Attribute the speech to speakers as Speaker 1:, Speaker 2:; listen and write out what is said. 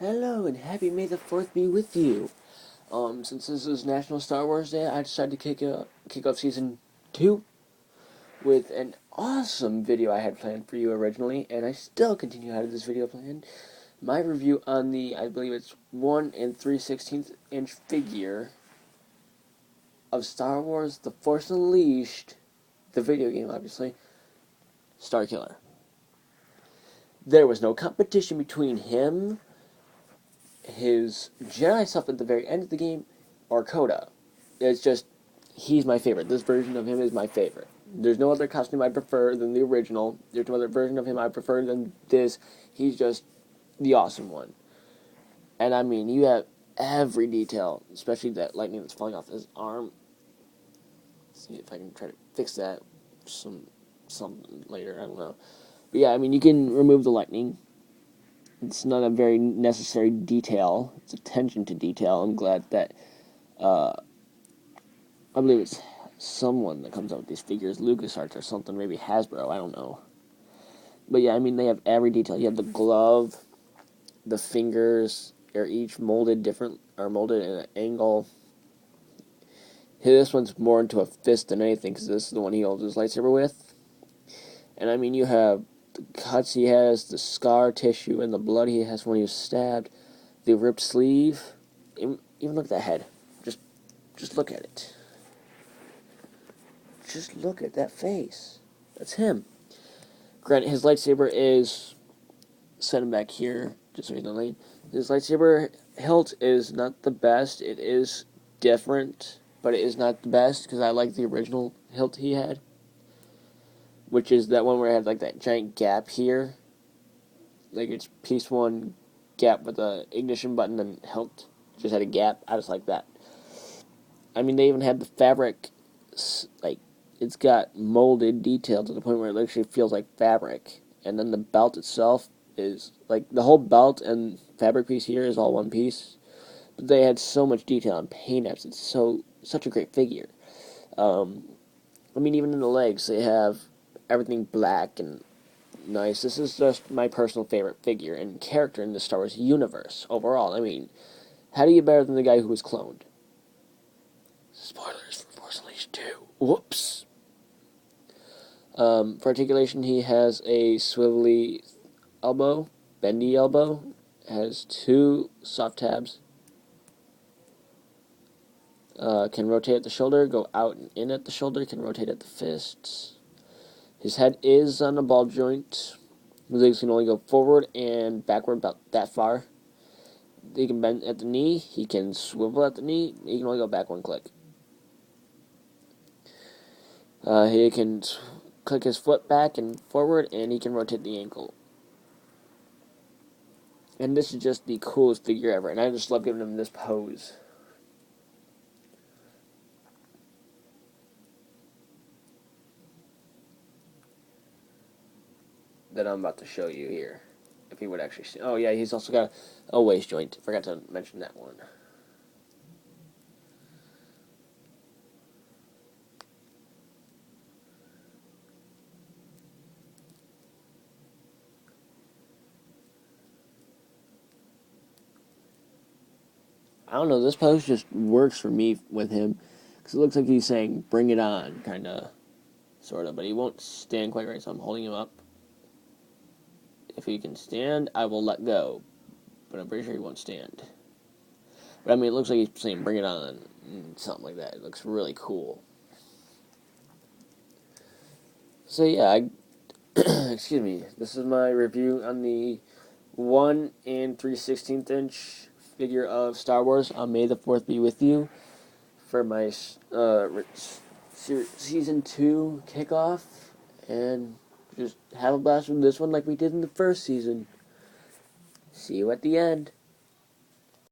Speaker 1: Hello and happy May the 4th be with you. Since this is National Star Wars Day, I decided to kick off season 2 with an awesome video I had planned for you originally, and I still continue to have this video planned. My review on the, I believe it's 1 and 3/16 inch figure of Star Wars The Force Unleashed, the video game obviously, Starkiller. There was no competition between him, his Jedi stuff at the very end of the game, or Coda. It's just, he's my favorite. This version of him is my favorite. There's no other costume I prefer than the original. There's no other version of him I prefer than this. He's just the awesome one. And I mean, you have every detail, especially that lightning that's falling off his arm. Let's see if I can try to fix that some later, I don't know. But yeah, I mean, you can remove the lightning. It's not a very necessary detail. It's attention to detail. I'm glad that, I believe it's someone that comes out with these figures, LucasArts or something, maybe Hasbro, I don't know. But yeah, I mean, they have every detail. You have the glove, the fingers are each molded in an angle. This one's more into a fist than anything, because this is the one he holds his lightsaber with. And I mean, you have the cuts he has, the scar tissue, and the blood he has when he was stabbed, the ripped sleeve. Even look at that head. Just look at it. Just look at that face. That's him. Granted, his lightsaber is set him back here, just so you know. His lightsaber hilt is not the best. It is different, but it is not the best, because I like the original hilt he had, which is that one where it had like that giant gap here. Like it's piece one gap with the ignition button and hilt just had a gap. I just like that. I mean, they even had the fabric, like, it's got molded detail to the point where it actually feels like fabric. And then the belt itself is, like, the whole belt and fabric piece here is all one piece. But they had so much detail and paint apps. It's such a great figure. I mean, even in the legs, they have everything black and nice. This is just my personal favorite figure and character in the Star Wars universe overall. I mean, how do you get better than the guy who was cloned? Spoilers for Force Unleashed 2. Whoops. For articulation, he has a swivelly elbow, bendy elbow, has two soft tabs, can rotate at the shoulder, go out and in at the shoulder, can rotate at the fists. His head is on a ball joint. His legs can only go forward and backward about that far. He can bend at the knee, he can swivel at the knee, he can only go back one click. He can click his foot back and forward, and he can rotate the ankle. And this is just the coolest figure ever, and I just love giving him this pose. That I'm about to show you here. If he would actually see. Oh yeah, he's also got a waist joint. Forgot to mention that one. I don't know, this pose just works for me with him, because it looks like he's saying, bring it on, kind of, sort of, but he won't stand quite right, so I'm holding him up. If he can stand, I will let go, but I'm pretty sure he won't stand. But I mean, it looks like he's saying, bring it on, something like that. It looks really cool. So yeah, excuse me, this is my review on the 1 and 3/16 inch figure of Star Wars on May the 4th be with you for my season 2 kickoff, and just have a blast with this one like we did in the first season. See you at the end.